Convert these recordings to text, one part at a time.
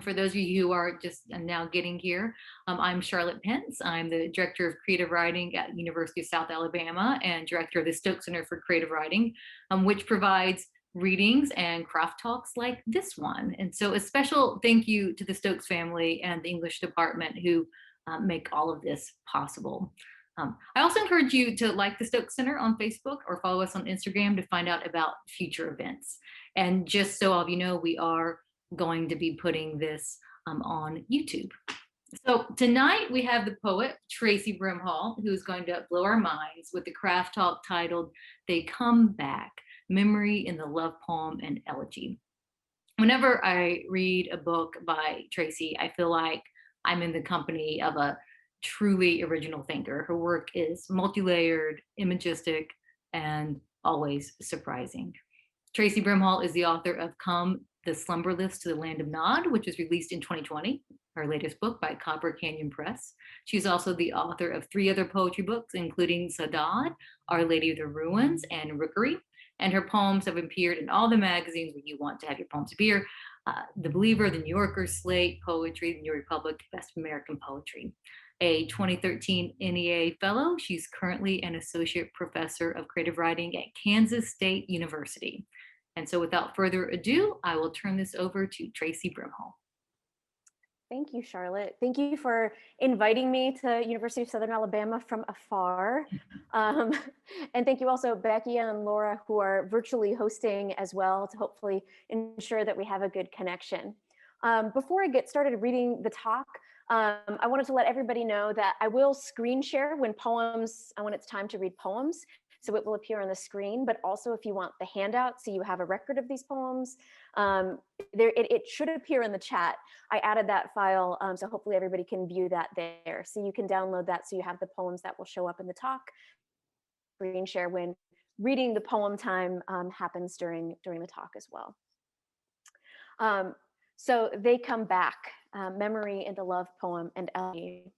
For those of you who are just now getting here, I'm Charlotte Pence. I'm the Director of Creative Writing at University of South Alabama and Director of the Stokes Center for Creative Writing, which provides readings and craft talks like this one. And so a special thank you to the Stokes family and the English department who make all of this possible. I also encourage you to like the Stokes Center on Facebook or follow us on Instagram to find out about future events. And just so all of you know, we are going to be putting this on YouTube. So tonight we have the poet Traci Brimhall, who is going to blow our minds with the craft talk titled "They Come Back: Memory in the Love Poem and Elegy." Whenever I read a book by Traci, I feel like I'm in the company of a truly original thinker. Her work is multi-layered, imagistic, and always surprising. Traci Brimhall is the author of Come the Slumberless to the Land of Nod, which was released in 2020, her latest book by Copper Canyon Press. She's also the author of 3 other poetry books, including Saudade, Our Lady of the Ruins, and Rookery. And her poems have appeared in all the magazines where you want to have your poems appear. The Believer, The New Yorker, Slate, Poetry, The New Republic, Best American Poetry. A 2013 NEA Fellow, she's currently an Associate Professor of Creative Writing at Kansas State University. And so without further ado, I will turn this over to Traci Brimhall. Thank you, Charlotte. Thank you for inviting me to University of Southern Alabama from afar. And thank you also Becky and Laura, who are virtually hosting as well, to hopefully ensure that we have a good connection. Before I get started reading the talk, I wanted to let everybody know that I will screen share when it's time to read poems. So it will appear on the screen, but also if you want the handout so you have a record of these poems, it should appear in the chat. I added that file, so hopefully everybody can view that there. So you can download that so you have the poems that will show up in the talk. Screen share when reading the poem time happens during the talk as well. So They Come Back, Memory in the Love Poem and Elegy.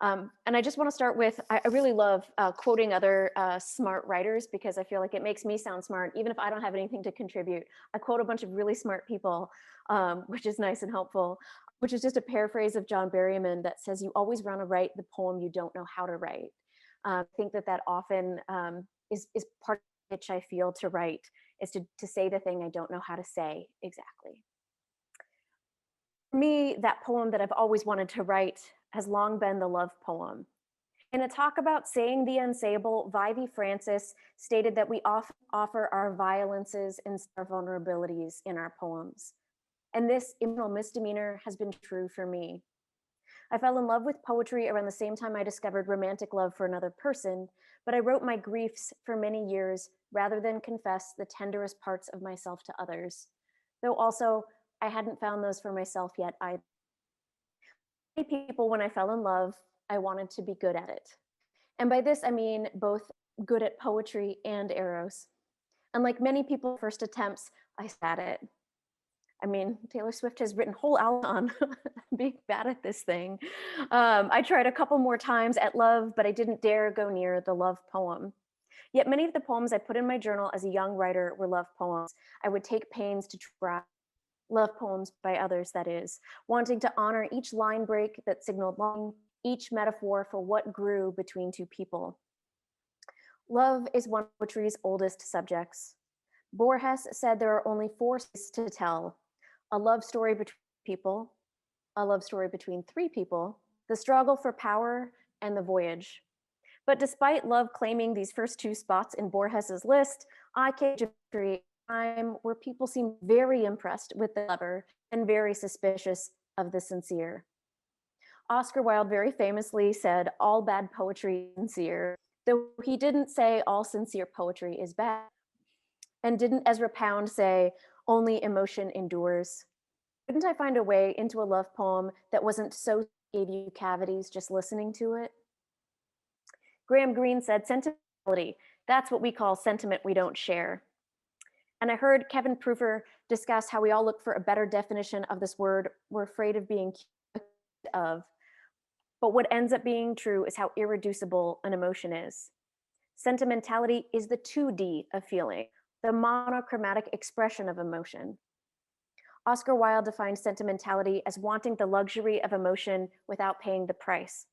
And I just want to start with, I really love quoting other smart writers because I feel like it makes me sound smart, even if I don't have anything to contribute. I quote a bunch of really smart people, which is nice and helpful, which is just a paraphrase of John Berryman that says, "You always want to write the poem you don't know how to write." I think that often is part of which I feel to write, is to say the thing I don't know how to say exactly. For me, that poem that I've always wanted to write has long been the love poem. In a talk about saying the unsayable, Vivi Francis stated that we often offer our violences and our vulnerabilities in our poems. And this emotional misdemeanor has been true for me. I fell in love with poetry around the same time I discovered romantic love for another person, but I wrote my griefs for many years rather than confess the tenderest parts of myself to others, though also I hadn't found those for myself yet either. People, when I fell in love, I wanted to be good at it. And by this, I mean both good at poetry and eros. And like many people first attempts, I sat at it. I mean, Taylor Swift has written whole album on being bad at this thing. I tried a couple more times at love, but I didn't dare go near the love poem. Yet many of the poems I put in my journal as a young writer were love poems. I would take pains to try. Love poems by others, that is, wanting to honor each line break that signaled longing, each metaphor for what grew between two people. Love is one of poetry's oldest subjects. Borges said there are only 4 stories to tell: a love story between people, a love story between 3 people, the struggle for power, and the voyage. But despite love claiming these first 2 spots in Borges's list, I came to create time where people seem very impressed with the lover and very suspicious of the sincere. Oscar Wilde very famously said, "All bad poetry is sincere," though he didn't say all sincere poetry is bad. And didn't Ezra Pound say, "Only emotion endures"? Couldn't I find a way into a love poem that wasn't so gave you cavities just listening to it? Graham Greene said, "Sentimentality, that's what we call sentiment we don't share." And I heard Kevin Proofer discuss how we all look for a better definition of this word we're afraid of being accused of. But what ends up being true is how irreducible an emotion is. Sentimentality is the 2D of feeling, the monochromatic expression of emotion. Oscar Wilde defined sentimentality as wanting the luxury of emotion without paying the price.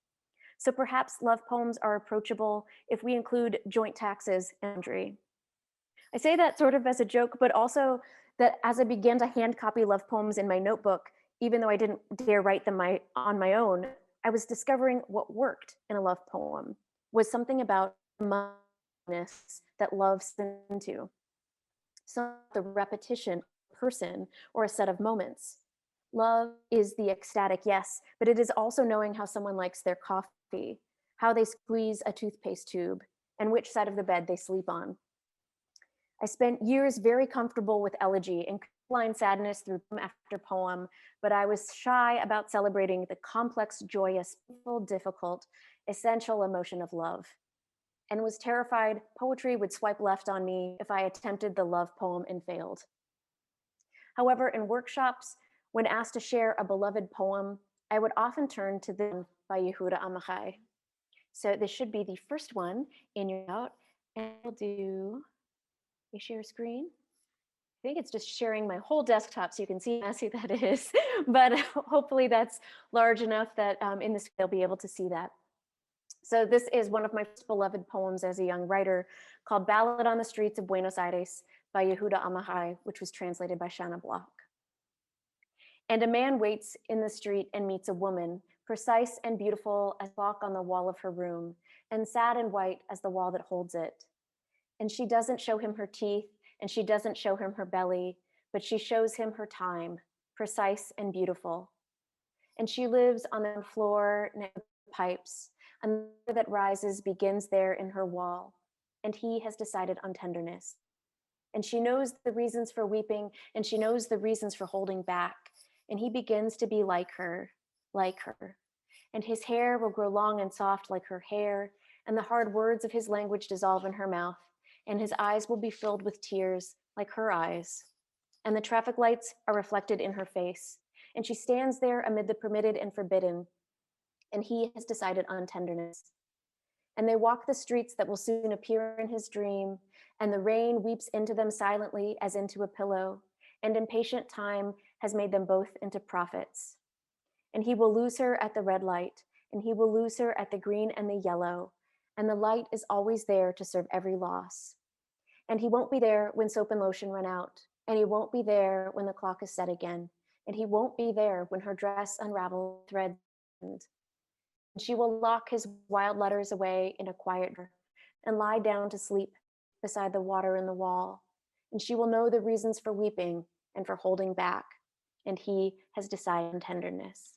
So perhaps love poems are approachable if we include joint taxes and boundary. I say that sort of as a joke, but also that as I began to hand copy love poems in my notebook, even though I didn't dare write them on my own, I was discovering what worked in a love poem was something about mindfulness that love sent into. So the repetition, person, or a set of moments. Love is the ecstatic yes, but it is also knowing how someone likes their coffee, how they squeeze a toothpaste tube, and which side of the bed they sleep on. I spent years very comfortable with elegy and line sadness through poem after poem, but I was shy about celebrating the complex, joyous, difficult, essential emotion of love, and was terrified poetry would swipe left on me if I attempted the love poem and failed. However, in workshops, when asked to share a beloved poem, I would often turn to them by Yehuda Amahi. So this should be the first one in your note, and we'll do a share screen. I think it's just sharing my whole desktop so you can see how messy that is, but hopefully that's large enough that in this they'll be able to see that. So this is one of my first beloved poems as a young writer called Ballad on the Streets of Buenos Aires by Yehuda Amahi, which was translated by Shanna Block. And a man waits in the street and meets a woman, precise and beautiful as a clock on the wall of her room, and sad and white as the wall that holds it. And she doesn't show him her teeth, and she doesn't show him her belly, but she shows him her time, precise and beautiful. And she lives on the floor next to pipes, and the water that rises begins there in her wall, and he has decided on tenderness. And she knows the reasons for weeping, and she knows the reasons for holding back, and he begins to be like her, and his hair will grow long and soft like her hair, and the hard words of his language dissolve in her mouth, and his eyes will be filled with tears like her eyes, and the traffic lights are reflected in her face, and she stands there amid the permitted and forbidden, and he has decided on tenderness. And they walk the streets that will soon appear in his dream, and the rain weeps into them silently as into a pillow, and impatient time has made them both into prophets. And he will lose her at the red light, and he will lose her at the green and the yellow, and the light is always there to serve every loss. And he won't be there when soap and lotion run out, and he won't be there when the clock is set again, and he won't be there when her dress unravels threads. And she will lock his wild letters away in a quiet room and lie down to sleep beside the water in the wall, and she will know the reasons for weeping and for holding back, and he has decided on tenderness.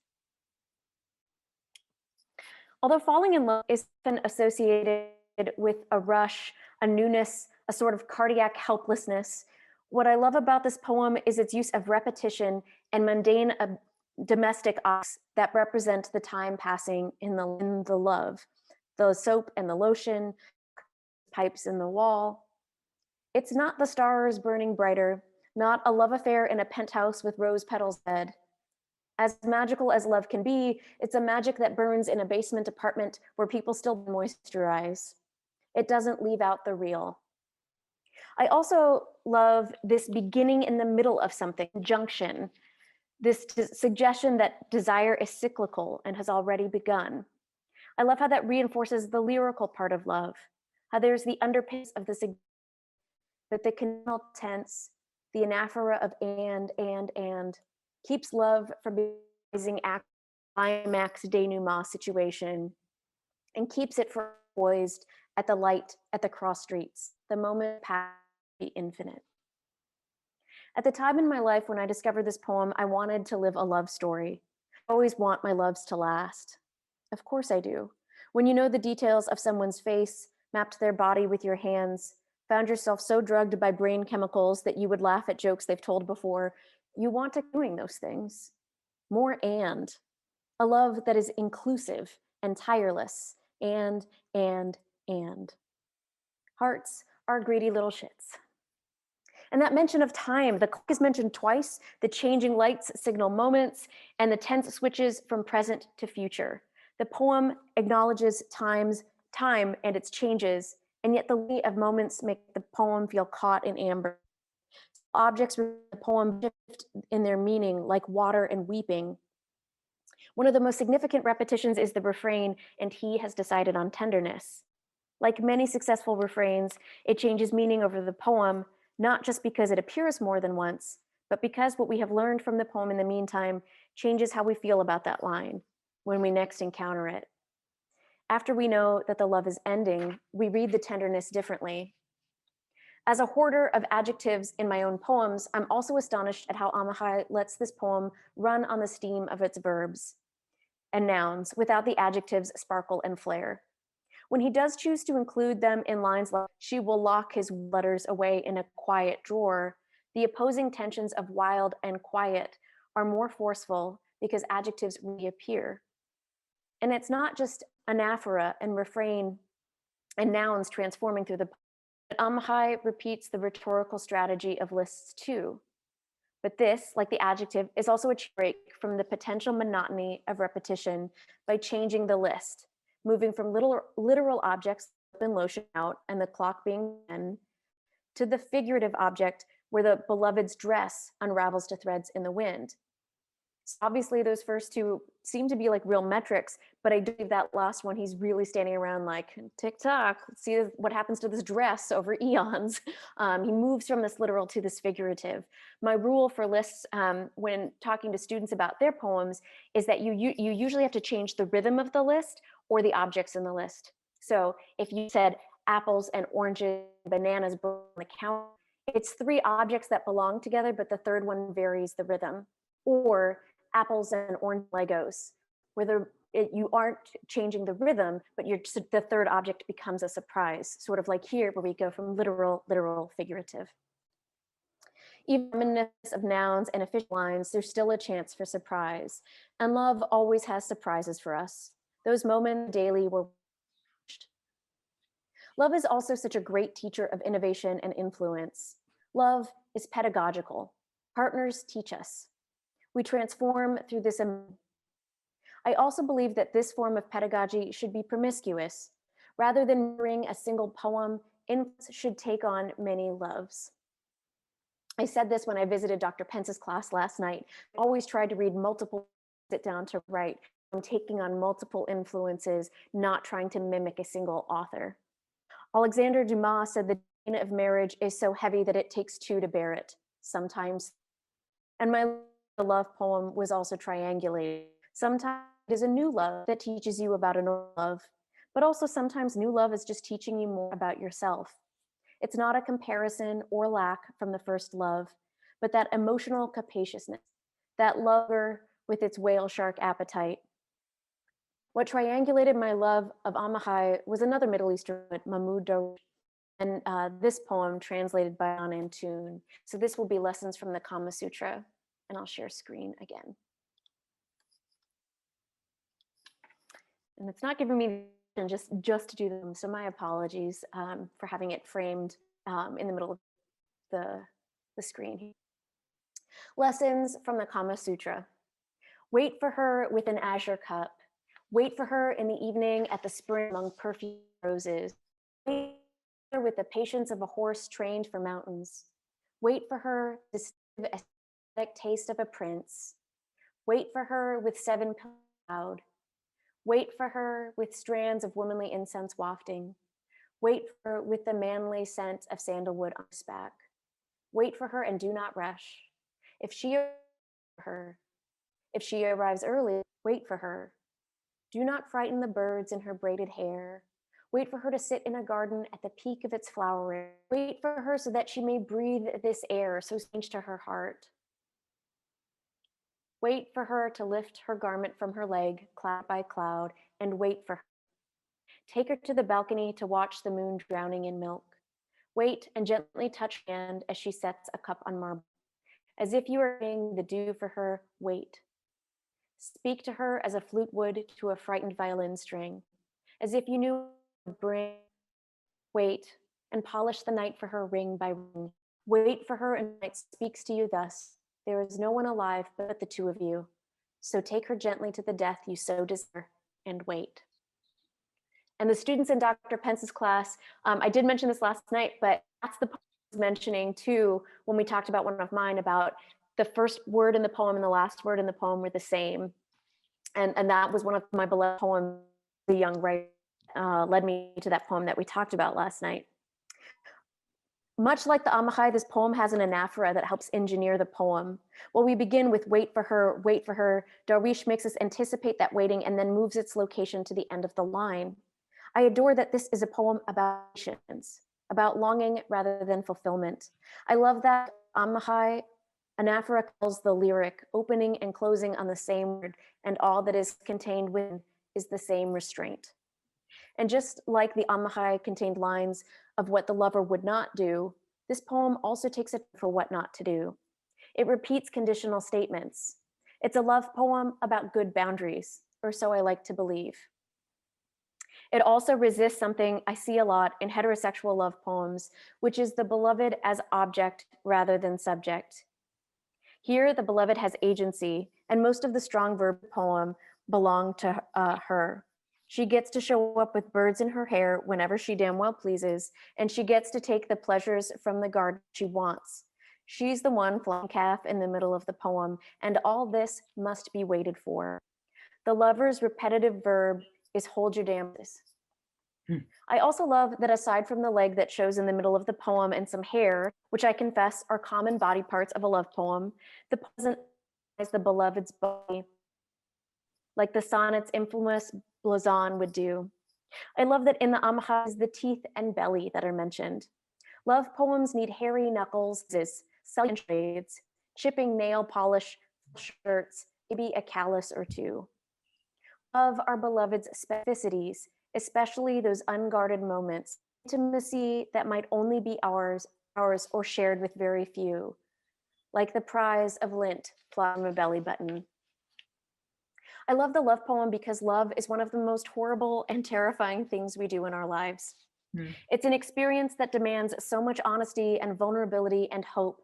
Although falling in love is often associated with a rush, a newness, a sort of cardiac helplessness, what I love about this poem is its use of repetition and mundane domestic acts that represent the time passing in the love, the soap and the lotion, pipes in the wall. It's not the stars burning brighter, not a love affair in a penthouse with rose petals bed. As magical as love can be, it's a magic that burns in a basement apartment where people still moisturize. It doesn't leave out the real. I also love this beginning in the middle of something, junction, this suggestion that desire is cyclical and has already begun. I love how that reinforces the lyrical part of love, how there's the underpinnings of the but the conditional tense, the anaphora of and, keeps love from being a climax denouement situation and keeps it poised at the light at the cross streets, the moment past the infinite. At the time in my life when I discovered this poem, I wanted to live a love story. I always want my loves to last. Of course I do. When you know the details of someone's face, mapped their body with your hands, found yourself so drugged by brain chemicals that you would laugh at jokes they've told before, you want to keep doing those things. More and. A love that is inclusive and tireless, and. Hearts are greedy little shits. And that mention of time, the clock is mentioned twice, the changing lights signal moments, and the tense switches from present to future. The poem acknowledges time and its changes, and yet the weight of moments make the poem feel caught in amber. objects within the poem shift in their meaning like water and weeping. One of the most significant repetitions is the refrain, "And he has decided on tenderness." Like many successful refrains, it changes meaning over the poem, not just because it appears more than once, but because what we have learned from the poem in the meantime changes how we feel about that line when we next encounter it. After we know that the love is ending, we read the tenderness differently. As a hoarder of adjectives in my own poems, I'm also astonished at how Amahi lets this poem run on the steam of its verbs and nouns without the adjectives sparkle and flare. When he does choose to include them in lines like, "She will lock his letters away in a quiet drawer," the opposing tensions of wild and quiet are more forceful because adjectives reappear. And it's not just anaphora and refrain and nouns transforming through the poem, but Amahi repeats the rhetorical strategy of lists too. But this, like the adjective, is also a break from the potential monotony of repetition by changing the list, moving from literal objects, and lotion out and the clock being 10, to the figurative object where the beloved's dress unravels to threads in the wind. So obviously those first two seem to be like real metrics, but I do believe that last one, he's really standing around like, tick tock, let's see what happens to this dress over eons. He moves from this literal to this figurative. My rule for lists when talking to students about their poems is that you usually have to change the rhythm of the list or the objects in the list. So if you said apples and oranges, bananas on the counter, it's three objects that belong together, but the third one varies the rhythm. Or apples and orange Legos, where you aren't changing the rhythm, but the third object becomes a surprise, sort of like here, where we go from literal, figurative. Even of nouns and official lines, there's still a chance for surprise. And love always has surprises for us. Those moments daily were watched. Love is also such a great teacher of innovation and influence. Love is pedagogical. Partners teach us. We transform through this. I also believe that this form of pedagogy should be promiscuous. Rather than mirroring a single poem, influence should take on many loves. I said this when I visited Dr. Pence's class last night. I always tried to read multiple, sit down to write. I'm taking on multiple influences, not trying to mimic a single author. Alexander Dumas said the chain of marriage is so heavy that it takes two to bear it, sometimes. And my love poem was also triangulated. Sometimes it is a new love that teaches you about an old love, but also sometimes new love is just teaching you more about yourself. It's not a comparison or lack from the first love, but that emotional capaciousness, that lover with its whale shark appetite. What triangulated my love of Amahi was another Middle Eastern poet, Mahmoud Darwish, and this poem translated by Anna Antun. So this will be lessons from the Kama Sutra, and I'll share screen again. And it's not giving me just to do them, so my apologies for having it framed in the middle of the screen. Lessons from the Kama Sutra. Wait for her with an azure cup. Wait for her in the evening at the spring among perfumed roses. Wait for her with the patience of a horse trained for mountains. Wait for her distinctive aesthetic taste of a prince. Wait for her with 7 cloud. Wait for her with strands of womanly incense wafting. Wait for her with the manly scent of sandalwood on her back. Wait for her and do not rush. If she arrives early, wait for her. Do not frighten the birds in her braided hair. Wait for her to sit in a garden at the peak of its flowering. Wait for her so that she may breathe this air so strange to her heart. Wait for her to lift her garment from her leg, cloud by cloud, and wait for her. Take her to the balcony to watch the moon drowning in milk. Wait and gently touch her hand as she sets a cup on marble. As if you were saying the dew for her, wait. Speak to her as a flute would to a frightened violin string. As if you knew bring, wait, and polish the night for her ring by ring. Wait for her and night speaks to you thus. There is no one alive but the two of you. So take her gently to the death you so desire and wait. And the students in Dr. Pence's class, I did mention this last night, but that's the mentioning too, when we talked about one of mine, about the first word in the poem and the last word in the poem were the same. And that was one of my beloved poems, The Young Writer, led me to that poem that we talked about last night. Much like the Amahi, this poem has an anaphora that helps engineer the poem. Well, we begin with wait for her, wait for her. Darwish makes us anticipate that waiting and then moves its location to the end of the line. I adore that this is a poem about patience, about longing rather than fulfillment. I love that Amahi anaphora calls the lyric opening and closing on the same word, and all that is contained within is the same restraint. And just like the Amahi contained lines of what the lover would not do, this poem also takes it for what not to do. It repeats conditional statements. It's a love poem about good boundaries, or so I like to believe. It also resists something I see a lot in heterosexual love poems, which is the beloved as object rather than subject. Here, the beloved has agency, and most of the strong verb poem belong to her. She gets to show up with birds in her hair whenever she damn well pleases, and she gets to take the pleasures from the garden she wants. She's the one flying calf in the middle of the poem, and all this must be waited for. The lover's repetitive verb is hold your damn business. I also love that aside from the leg that shows in the middle of the poem and some hair, which I confess are common body parts of a love poem, the present is the beloved's body, like the sonnet's infamous blazon would do. I love that in the Amahi is the teeth and belly that are mentioned. Love poems need hairy knuckles, selling trades, chipping nail polish shirts, maybe a callus or two. Love our beloved's specificities, especially those unguarded moments, intimacy that might only be ours or shared with very few, like the prize of lint flying from a belly button. I love the love poem because love is one of the most horrible and terrifying things we do in our lives. It's an experience that demands so much honesty and vulnerability and hope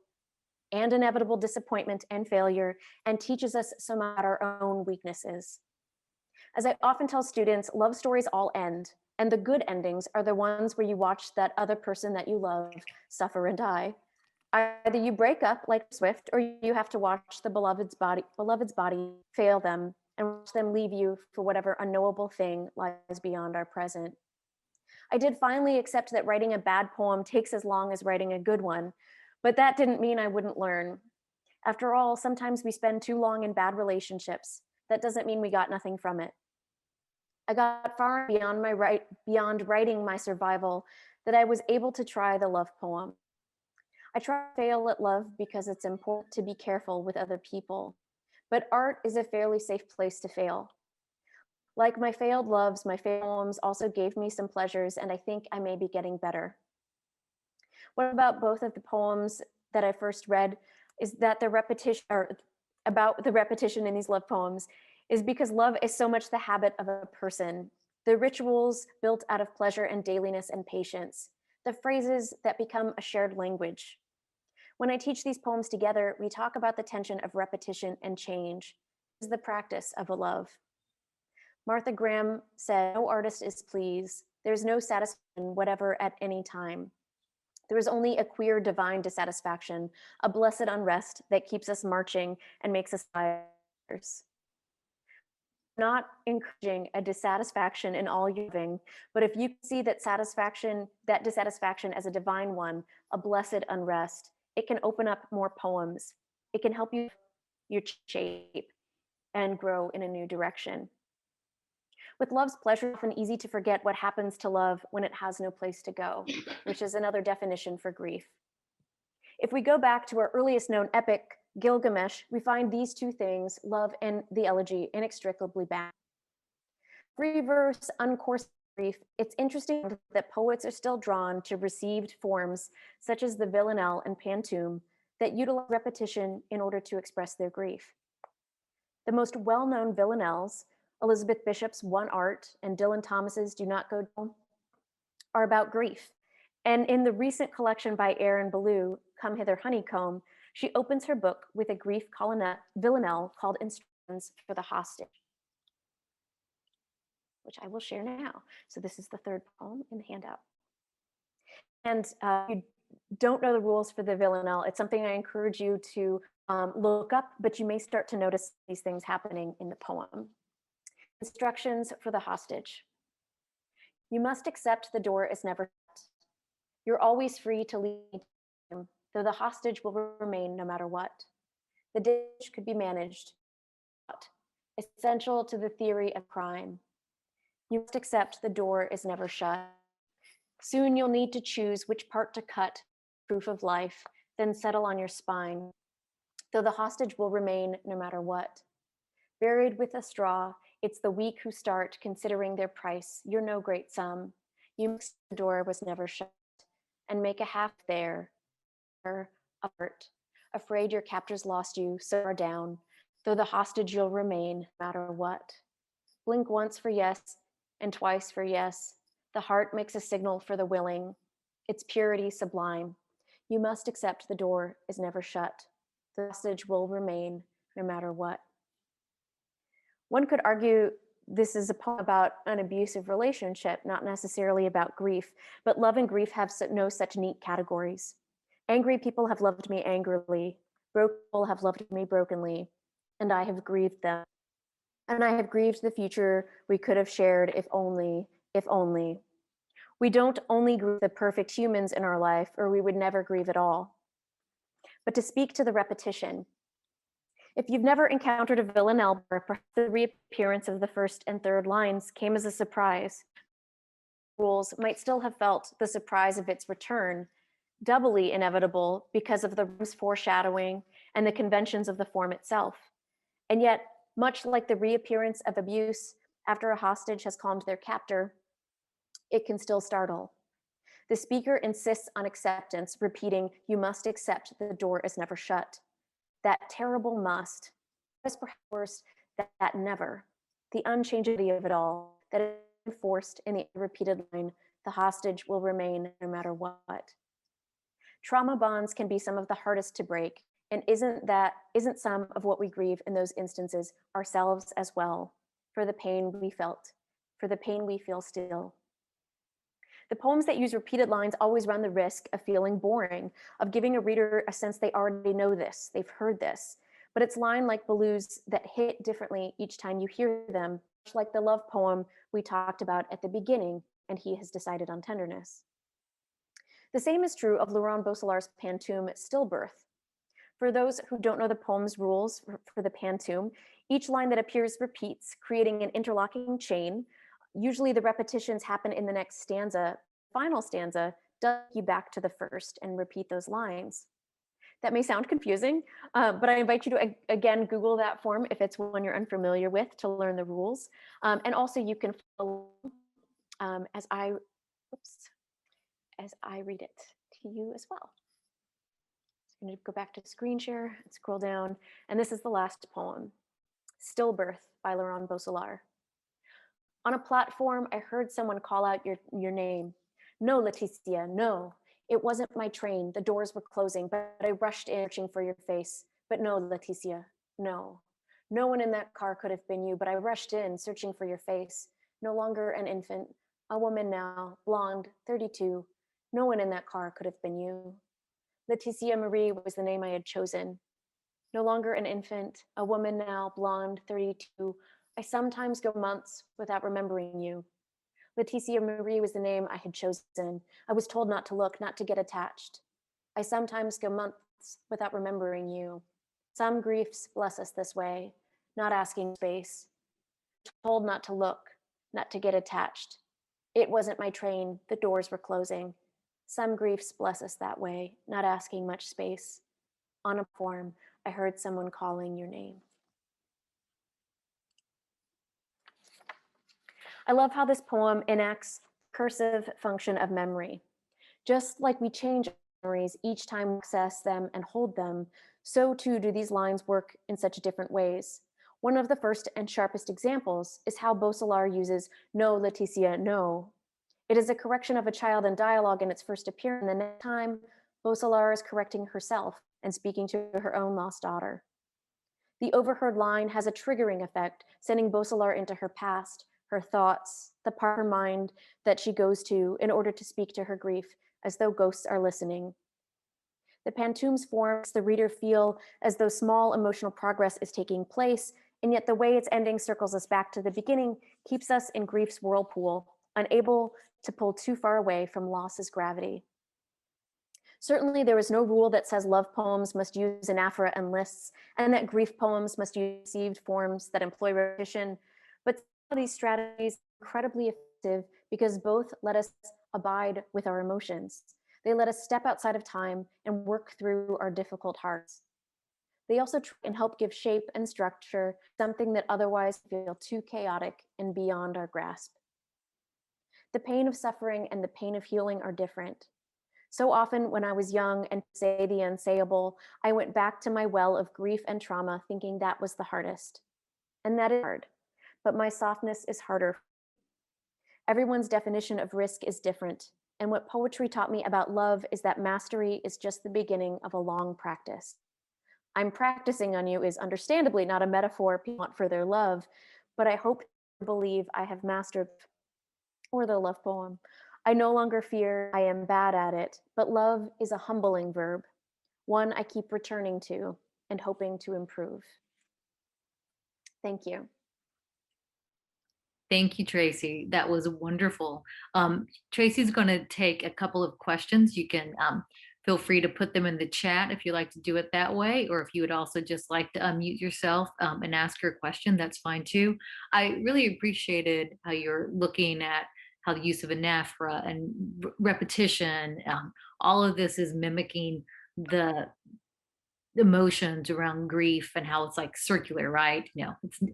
and inevitable disappointment and failure, and teaches us so much about our own weaknesses. As I often tell students, love stories all end, and the good endings are the ones where you watch that other person that you love suffer and die. Either you break up like Swift, or you have to watch the beloved's body fail them and watch them leave you for whatever unknowable thing lies beyond our present. I did finally accept that writing a bad poem takes as long as writing a good one, but that didn't mean I wouldn't learn. After all, sometimes we spend too long in bad relationships. That doesn't mean we got nothing from it. I got far beyond writing my survival that I was able to try the love poem. I try to fail at love because it's important to be careful with other people, but art is a fairly safe place to fail. Like my failed loves, my failed poems also gave me some pleasures, and I think I may be getting better. What about both of the poems that I first read is that the repetition, or about the repetition in these love poems, is because love is so much the habit of a person. The rituals built out of pleasure and dailiness and patience, the phrases that become a shared language. When I teach these poems together, we talk about the tension of repetition and change. This is the practice of a love. Martha Graham said, no artist is pleased. There's no satisfaction, whatever, at any time. There is only a queer divine dissatisfaction, a blessed unrest that keeps us marching and makes us liars. Not encouraging a dissatisfaction in all your living, but if you see that dissatisfaction as a divine one, a blessed unrest, it can open up more poems. It can help you your shape and grow in a new direction. With love's pleasure, it's often easy to forget what happens to love when it has no place to go, which is another definition for grief. If we go back to our earliest known epic, Gilgamesh, we find these two things, love and the elegy, inextricably bound. Free verse, uncourse grief, it's interesting that poets are still drawn to received forms, such as the villanelle and pantoum, that utilize repetition in order to express their grief. The most well-known villanelles, Elizabeth Bishop's One Art and Dylan Thomas's Do Not Go Down, are about grief. And in the recent collection by Erin Ballou, Come Hither Honeycomb, she opens her book with a grief villanelle called Instructions for the Hostage, which I will share now. So this is the third poem in the handout. And don't know the rules for the villanelle, it's something I encourage you to look up, but you may start to notice these things happening in the poem. Instructions for the hostage. You must accept the door is never shut. You're always free to leave, though the hostage will remain no matter what. The damage could be managed, but essential to the theory of crime. You must accept the door is never shut. Soon you'll need to choose which part to cut, proof of life, then settle on your spine, though the hostage will remain no matter what. Buried with a straw, it's the weak who start considering their price. You're no great sum. You the door was never shut, and make a half there, apart, afraid your captors lost you, so far down, though the hostage you'll remain, no matter what. Blink once for yes, and twice for yes. The heart makes a signal for the willing, its purity sublime. You must accept the door is never shut. The hostage will remain, no matter what. One could argue this is a poem about an abusive relationship, not necessarily about grief, but love and grief have no such neat categories. Angry people have loved me angrily, broken people have loved me brokenly, and I have grieved them. And I have grieved the future we could have shared if only, if only. We don't only grieve the perfect humans in our life, or we would never grieve at all. But to speak to the repetition, if you've never encountered a villanelle, perhaps the reappearance of the first and third lines came as a surprise. Rules might still have felt the surprise of its return, doubly inevitable because of the rhyme's foreshadowing and the conventions of the form itself. And yet, much like the reappearance of abuse after a hostage has calmed their captor, it can still startle. The speaker insists on acceptance, repeating, "You must accept the door is never shut." That terrible must is perhaps worse than that never, the unchangeability of it all, that is enforced in the repeated line, the hostage will remain no matter what. Trauma bonds can be some of the hardest to break, and isn't some of what we grieve in those instances ourselves as well, for the pain we felt, for the pain we feel still. The poems that use repeated lines always run the risk of feeling boring, of giving a reader a sense they already know this, they've heard this. But it's line like Baloo's that hit differently each time you hear them, much like the love poem we talked about at the beginning, and he has decided on tenderness. The same is true of Laurent Beausoleur's pantoum, Stillbirth. For those who don't know the poem's rules for the pantoum, each line that appears repeats, creating an interlocking chain. Usually the repetitions happen in the next stanza. Final stanza does you back to the first and repeat those lines. That may sound confusing, but I invite you to, again, Google that form if it's one you're unfamiliar with to learn the rules. And also you can follow as I read it to you as well. I'm going to go back to screen share and scroll down. And this is the last poem, Stillbirth by Laurent Beausoleur. On a platform, I heard someone call out your name. No, Leticia, no. It wasn't my train. The doors were closing, but I rushed in searching for your face. But no, Leticia, no. No one in that car could have been you, but I rushed in searching for your face. No longer an infant, a woman now, blonde, 32. No one in that car could have been you. Leticia Marie was the name I had chosen. No longer an infant, a woman now, blonde, 32. I sometimes go months without remembering you. Leticia Marie was the name I had chosen. I was told not to look, not to get attached. I sometimes go months without remembering you. Some griefs bless us this way, not asking space. Told not to look, not to get attached. It wasn't my train, the doors were closing. Some griefs bless us that way, not asking much space. On a form, I heard someone calling your name. I love how this poem enacts cursive function of memory. Just like we change memories each time we access them and hold them, so too do these lines work in such different ways. One of the first and sharpest examples is how Beausoleur uses no, Leticia, no. It is a correction of a child in dialogue in its first appearance, and the next time Beausoleur is correcting herself and speaking to her own lost daughter. The overheard line has a triggering effect, sending Beausoleur into her past, her thoughts, the part of her mind that she goes to in order to speak to her grief, as though ghosts are listening. The pantoum's form makes the reader feel as though small emotional progress is taking place, and yet the way its ending circles us back to the beginning keeps us in grief's whirlpool, unable to pull too far away from loss's gravity. Certainly, there is no rule that says love poems must use anaphora and lists, and that grief poems must use received forms that employ repetition, but these strategies are incredibly effective because both let us abide with our emotions. They let us step outside of time and work through our difficult hearts. They also try and help give shape and structure to something that otherwise feels too chaotic and beyond our grasp. The pain of suffering and the pain of healing are different. So often when I was young and to say the unsayable, I went back to my well of grief and trauma thinking that was the hardest. And that is hard, but my softness is harder. Everyone's definition of risk is different. And what poetry taught me about love is that mastery is just the beginning of a long practice. I'm practicing on you is understandably not a metaphor people want for their love, but I hope to believe I have mastered or their love poem. I no longer fear I am bad at it, but love is a humbling verb, one I keep returning to and hoping to improve. Thank you. Thank you, Traci. That was wonderful. Traci's going to take a couple of questions. You can feel free to put them in the chat if you like to do it that way, or if you would also just like to unmute yourself and ask your question, that's fine too. I really appreciated how you're looking at how the use of anaphora and repetition, all of this is mimicking the emotions around grief and how it's like circular, right?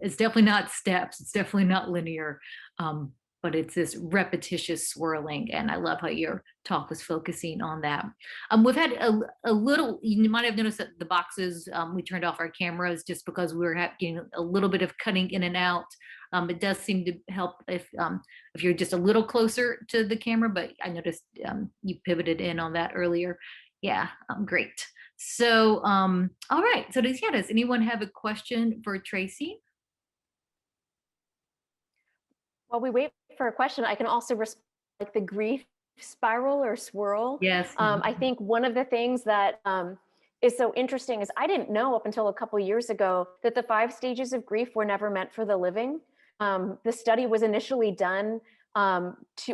It's definitely not steps, it's definitely not linear, but it's this repetitious swirling. And I love how your talk was focusing on that. We've had a little, you might have noticed that the boxes, we turned off our cameras just because we were getting a little bit of cutting in and out. It does seem to help if you're just a little closer to the camera, but I noticed you pivoted in on that earlier. Yeah, great. So, all right. So does anyone have a question for Traci? While we wait for a question, I can also respond like the grief spiral or swirl. Yes. I think one of the things that is so interesting is I didn't know up until a couple years ago that the 5 stages of grief were never meant for the living. The study was initially done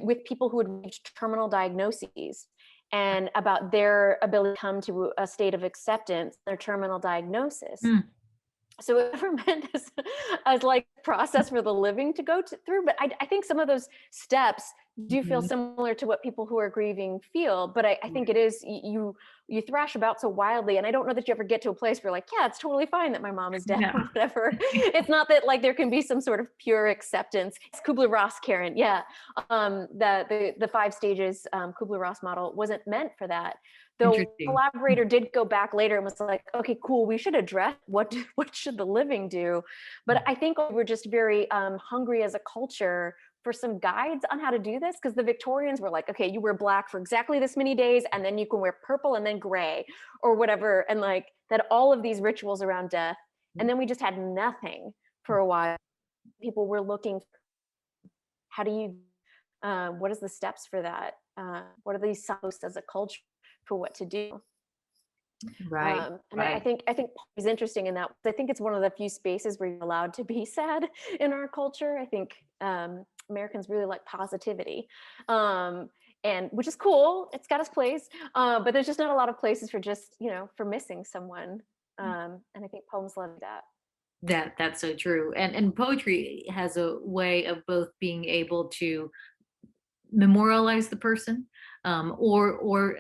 with people who had reached terminal diagnoses and about their ability to come to a state of acceptance, their terminal diagnosis. So it never meant as like process for the living to go through, but I think some of those steps do feel similar to what people who are grieving feel, but I think it is, you thrash about so wildly, and I don't know that you ever get to a place where you're like, yeah, it's totally fine that my mom is dead or whatever. It's not that like there can be some sort of pure acceptance. It's Kubler-Ross, Karen, yeah. The 5 stages Kubler-Ross model wasn't meant for that. Though the collaborator did go back later and was like, okay, cool, we should address what should the living do? But I think we're just very hungry as a culture for some guides on how to do this, because the Victorians were like, okay, you wear black for exactly this many days, and then you can wear purple and then gray or whatever. And like that, all of these rituals around death. And then we just had nothing for a while. People were looking, how do you, what is the steps for that? What are these signposts as a culture for what to do? Right. And I think it's interesting in that I think it's one of the few spaces where you're allowed to be sad in our culture. I think Americans really like positivity, and which is cool. It's got its place, but there's just not a lot of places for just for missing someone. And I think poems love that. That's so true. And poetry has a way of both being able to memorialize the person, or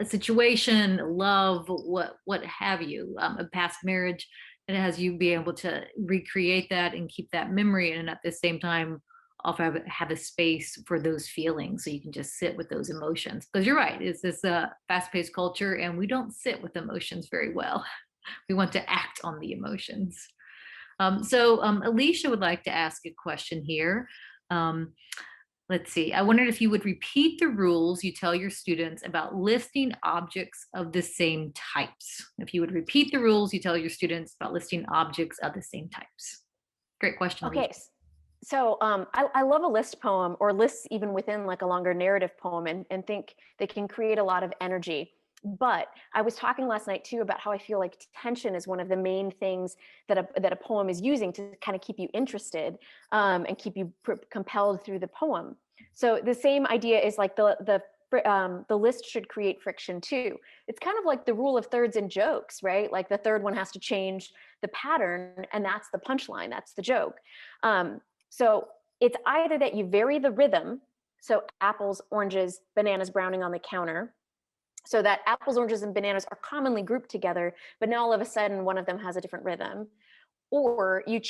a situation, love, what have you, a past marriage. And it has you be able to recreate that and keep that memory, and at the same time also have a space for those feelings, so you can just sit with those emotions. Because you're right, it's this fast-paced culture, and we don't sit with emotions very well. We want to act on the emotions. So Alicia would like to ask a question here. Let's see. I wondered if you would repeat the rules you tell your students about listing objects of the same types. If you would repeat the rules you tell your students about listing objects of the same types. Great question. Okay. Alicia. I love a list poem or lists even within like a longer narrative poem and think they can create a lot of energy. But I was talking last night too about how I feel like tension is one of the main things that a poem is using to kind of keep you interested and keep you compelled through the poem. So the same idea is like the list should create friction too. It's kind of like the rule of thirds in jokes, right? Like the third one has to change the pattern, and that's the punchline, that's the joke. So it's either that you vary the rhythm, so apples, oranges, bananas browning on the counter, so that apples, oranges, and bananas are commonly grouped together, but now all of a sudden one of them has a different rhythm. Or you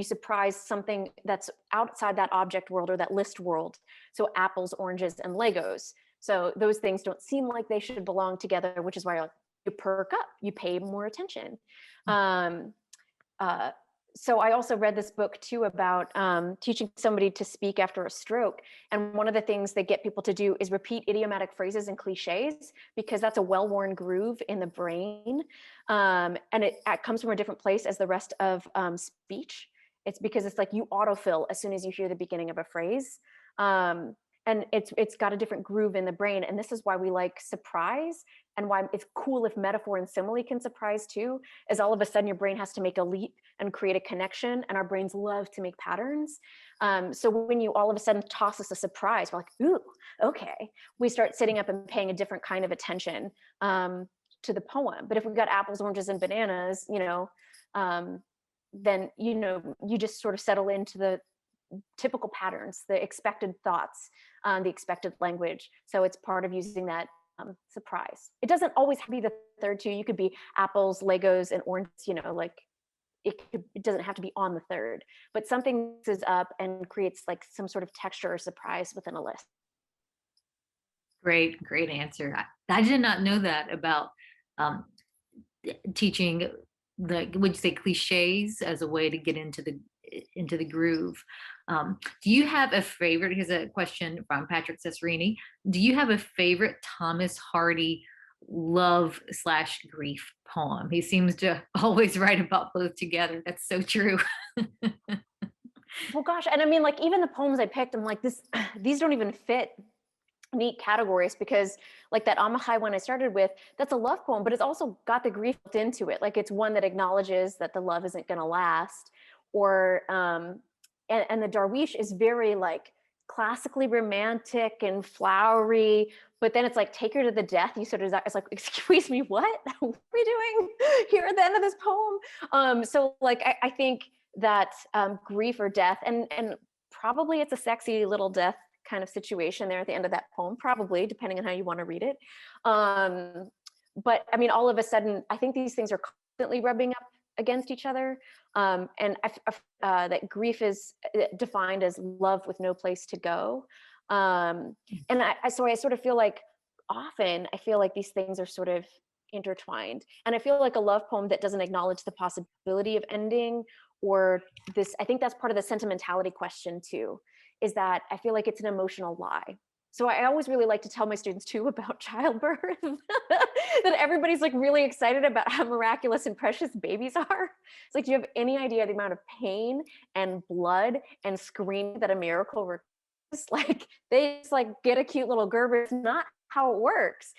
surprise something that's outside that object world or that list world. So apples, oranges, and Legos. So those things don't seem like they should belong together, which is why you perk up, you pay more attention. Um, uh, so I also read this book too about teaching somebody to speak after a stroke. And one of the things they get people to do is repeat idiomatic phrases and cliches, because that's a well-worn groove in the brain. And it comes from a different place as the rest of speech. It's because it's like you autofill as soon as you hear the beginning of a phrase. And it's got a different groove in the brain. And this is why we like surprise, and why it's cool if metaphor and simile can surprise too, is all of a sudden your brain has to make a leap and create a connection, and our brains love to make patterns. So when you all of a sudden toss us a surprise, we're like, ooh, okay. We start sitting up and paying a different kind of attention to the poem. But if we've got apples, oranges, and bananas, then, you just sort of settle into the typical patterns, the expected thoughts, the expected language. So it's part of using that surprise. It doesn't always be the third two. You could be apples, Legos, and orange, like it doesn't have to be on the third, but something is up and creates like some sort of texture or surprise within a list. Great answer. I did not know that about um, teaching would you say cliches as a way to get into the groove. Do you have a favorite? Here's a question from Patrick Cesarini. Do you have a favorite Thomas Hardy love/grief poem? He seems to always write about both together. That's so true. Well, gosh, and I mean, like even the poems I picked, I'm like, these don't even fit neat categories, because like that Amahi one I started with, that's a love poem, but it's also got the grief built into it. Like it's one that acknowledges that the love isn't going to last, or and the Darwish is very like classically romantic and flowery, but then it's like take her to the death. You sort of, it's like, excuse me, what are we doing here at the end of this poem? So like I think that grief or death, and probably it's a sexy little death kind of situation there at the end of that poem, probably, depending on how you want to read it. But I mean, all of a sudden, I think these things are constantly rubbing up against each other. And that grief is defined as love with no place to go. And so I sort of feel like often I feel like these things are sort of intertwined. And I feel like a love poem that doesn't acknowledge the possibility of ending, or this, I think that's part of the sentimentality question too, is that I feel like it's an emotional lie. So I always really like to tell my students too about childbirth, that everybody's like really excited about how miraculous and precious babies are. It's like, do you have any idea the amount of pain and blood and screaming that a miracle requires? Like they just like get a cute little Gerber. It's not how it works.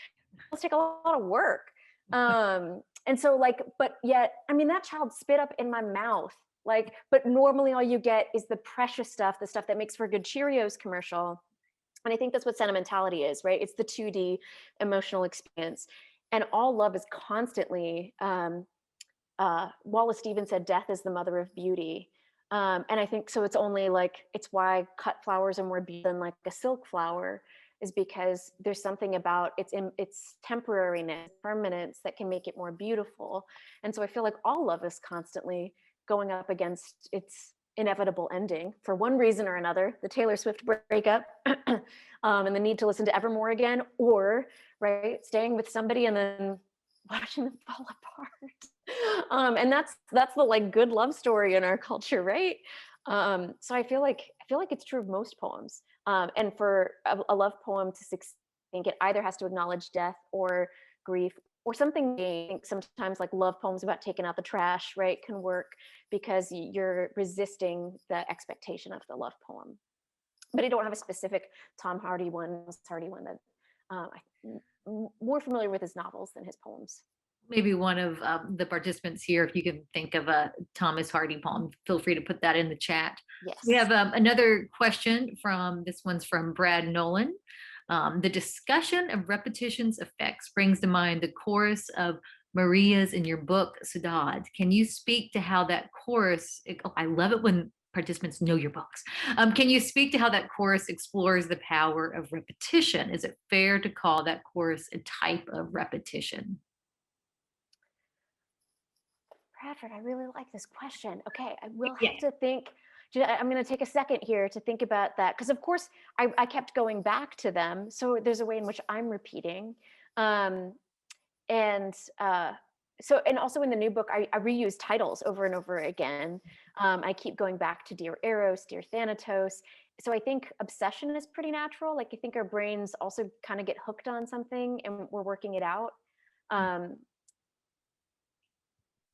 It'll take a lot of work. And so like, but yet, I mean, that child spit up in my mouth. Like, but normally all you get is the precious stuff, the stuff that makes for a good Cheerios commercial. And I think that's what sentimentality is, right? It's the 2D emotional experience. And all love is constantly, Wallace Stevens said, death is the mother of beauty. And I think so it's only like, it's why cut flowers are more beautiful than like a silk flower, is because there's something about its temporariness, permanence that can make it more beautiful. And so I feel like all love is constantly going up against its inevitable ending for one reason or another, the Taylor Swift breakup, and the need to listen to Evermore again, or right, staying with somebody and then watching them fall apart. And that's the like good love story in our culture, right? So I feel like it's true of most poems. And for a love poem to succeed, I think it either has to acknowledge death or grief or something. I think sometimes like love poems about taking out the trash, right, can work because you're resisting the expectation of the love poem. But I don't have a specific Tom Hardy one that I'm more familiar with his novels than his poems. Maybe one of the participants here, if you can think of a Thomas Hardy poem, feel free to put that in the chat. We Yes. have another question this one's from Brad Nolan. The discussion of repetition's effects brings to mind the chorus of Maria's in your book, Saudade. Can you speak to how that chorus, I love it when participants know your books. Can you speak to how that chorus explores the power of repetition? Is it fair to call that chorus a type of repetition? Bradford, I really like this question. Okay, I will Yeah. have to think. I'm going to take a second here to think about that because, of course, I kept going back to them. So there's a way in which I'm repeating. Um, and and also in the new book, I reuse titles over and over again. I keep going back to Dear Eros, Dear Thanatos. So I think obsession is pretty natural. Like I think our brains also kind of get hooked on something and we're working it out. Um,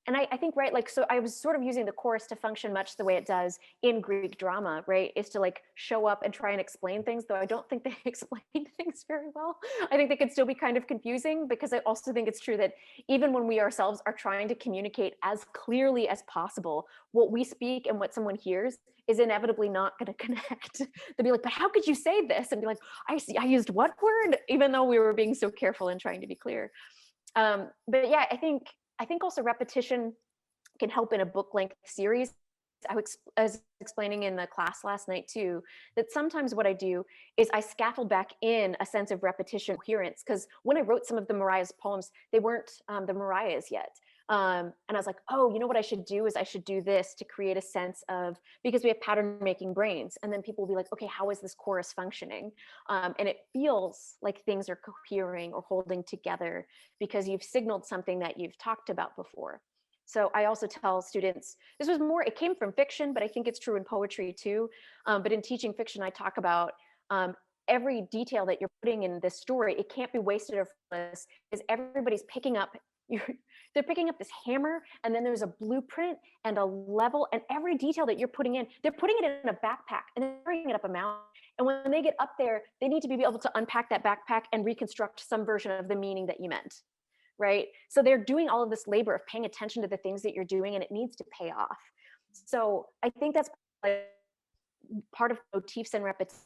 and I think, right, like, so I was sort of using the chorus to function much the way it does in Greek drama, right, is to like show up and try and explain things, though I don't think they explain things very well. I think they could still be kind of confusing because I also think it's true that even when we ourselves are trying to communicate as clearly as possible, what we speak and what someone hears is inevitably not going to connect. They'll be like, but how could you say this? And be like, I used what word? Even though we were being so careful and trying to be clear. But yeah, I think also repetition can help in a book length series. I was explaining in the class last night too, that sometimes what I do is I scaffold back in a sense of repetition coherence. Because when I wrote some of the Mariah's poems, they weren't the Mariah's yet. And I was like, oh, you know what I should do is I should do this to create a sense of, because we have pattern making brains. And then people will be like, okay, how is this chorus functioning? And it feels like things are cohering or holding together because you've signaled something that you've talked about before. So I also tell students, this was more, it came from fiction, but I think it's true in poetry too. But in teaching fiction, I talk about every detail that you're putting in this story, it can't be wasted or frivolous, because everybody's picking up, they're picking up this hammer, and then there's a blueprint and a level, and every detail that you're putting in, they're putting it in a backpack and they're bringing it up a mountain. And when they get up there, they need to be able to unpack that backpack and reconstruct some version of the meaning that you meant. Right? So they're doing all of this labor of paying attention to the things that you're doing, and it needs to pay off. So I think that's part of motifs and repetition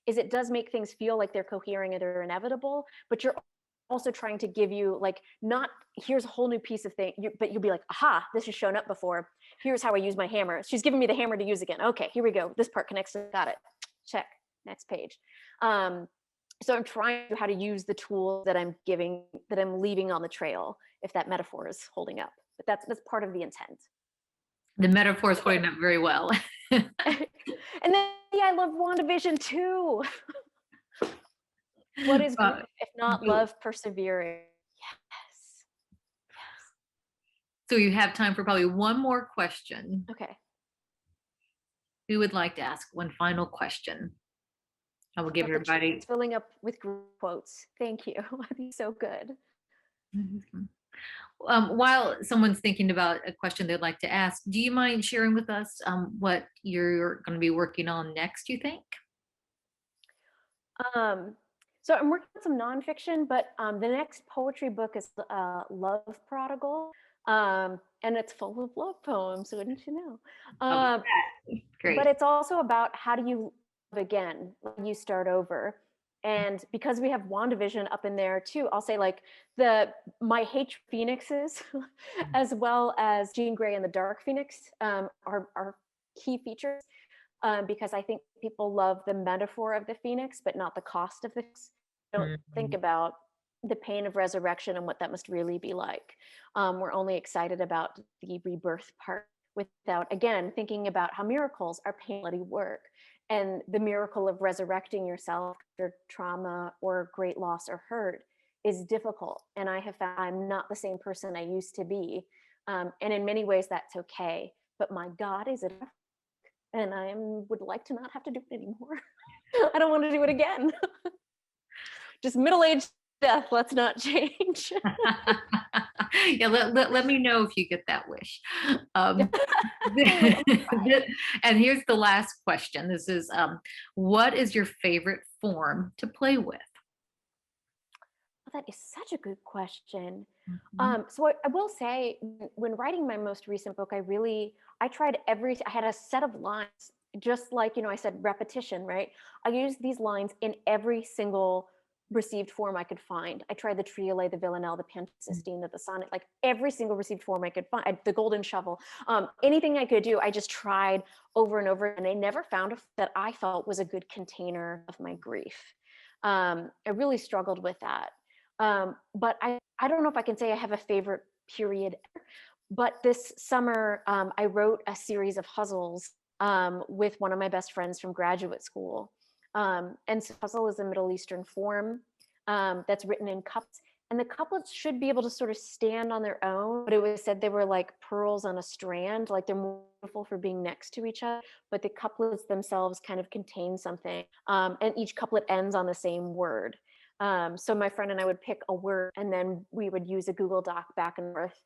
is it does make things feel like they're cohering and they're inevitable, but you're also trying to give you like, not here's a whole new piece of thing, but you'll be like, aha, this has shown up before. Here's how I use my hammer. She's giving me the hammer to use again. Okay, here we go. This part connects to, got it. Check, next page. So I'm trying to how to use the tools that I'm leaving on the trail, if that metaphor is holding up. But that's part of the intent. The metaphor is holding up very well. And then yeah, I love WandaVision too. What is grief if not love persevering? Yes. So you have time for probably one more question. Okay. Who would like to ask one final question? I will give everybody. It's filling up with quotes. Thank you. I think so good. While someone's thinking about a question they'd like to ask, do you mind sharing with us what you're going to be working on next, you think? So I'm working on some nonfiction, but the next poetry book is Love Prodigal, and it's full of love poems, wouldn't you know? Great. But it's also about how do you love again, when you start over. And because we have WandaVision up in there too, I'll say like my hate phoenixes, as well as Jean Grey and the Dark Phoenix are key features. Because I think people love the metaphor of the phoenix, but not the cost of this. Don't think about the pain of resurrection and what that must really be like. We're only excited about the rebirth part without, again, thinking about how miracles are painfully work. And the miracle of resurrecting yourself after trauma or great loss or hurt is difficult. And I have found I'm not the same person I used to be. And in many ways, that's okay. But my God, is it? And I would like to not have to do it anymore. I don't want to do it again. Just middle-aged Death, let's not change. Yeah, let me know if you get that wish. Um, Like, and here's the last question. This is, what is your favorite form to play with? that is such a good question. Mhm. So I will say, when writing my most recent book, I tried I had a set of lines, just like, I said, repetition, right? I used these lines in every single received form I could find. I tried the triolet, the villanelle, the pentasysteme, the sonnet, like every single received form I could find, the golden shovel, anything I could do, I just tried over and over, and I never found that I felt was a good container of my grief. I really struggled with that. But I don't know if I can say I have a favorite period, but this summer I wrote a series of puzzles with one of my best friends from graduate school. And so puzzle is a Middle Eastern form that's written in couplets. And the couplets should be able to sort of stand on their own, but it was said they were like pearls on a strand, like they're more beautiful for being next to each other, but the couplets themselves kind of contain something. And each couplet ends on the same word. So my friend and I would pick a word, and then we would use a Google Doc back and forth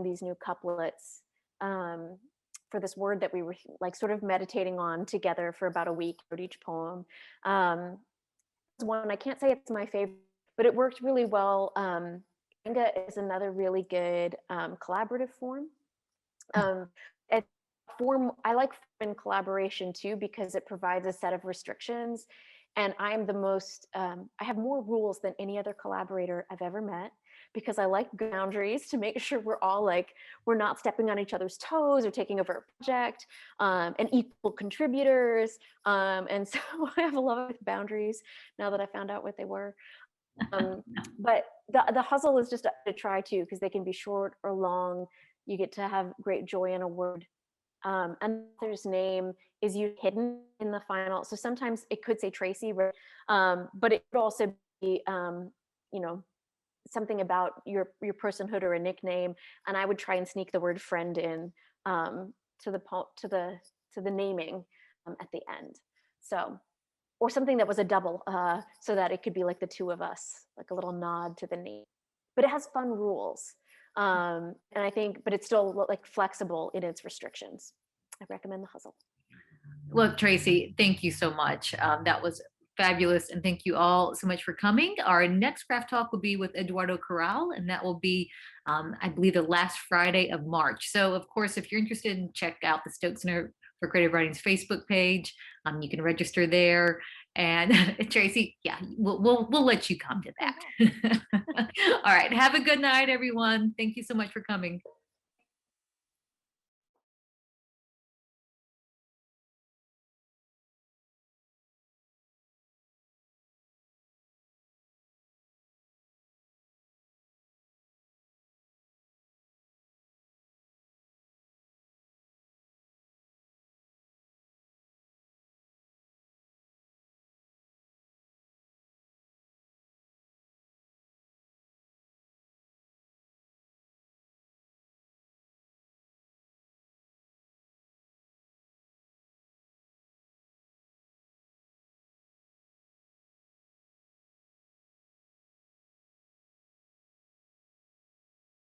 these new couplets for this word that we were like sort of meditating on together for about a week, wrote each poem. One, I can't say it's my favorite, but it worked really well. Manga is another really good collaborative form. It's form I like in collaboration too, because it provides a set of restrictions, and I have more rules than any other collaborator I've ever met, because I like boundaries to make sure we're not stepping on each other's toes or taking over a project, and equal contributors, and so I have a love with boundaries now that I found out what they were. But the hustle is just to try too, because they can be short or long. You get to have great joy in a word. Another's name is hidden in the final. So sometimes it could say Tracy, right? But it could also be, you know, something about your personhood or a nickname. And I would try and sneak the word friend in to the naming at the end. So, or something that was a double, so that it could be like the two of us, like a little nod to the name. But it has fun rules, and I think, but it's still like flexible in its restrictions. I recommend the hustle. Well, Traci, thank you so much. That was fabulous. And thank you all so much for coming. Our next craft talk will be with Eduardo Corral, and that will be, I believe, the last Friday of March. So, of course, if you're interested, check out the Stokes Center for Creative Writing's Facebook page. You can register there. And Traci, yeah, we'll let you come to that. All right. Have a good night, everyone. Thank you so much for coming.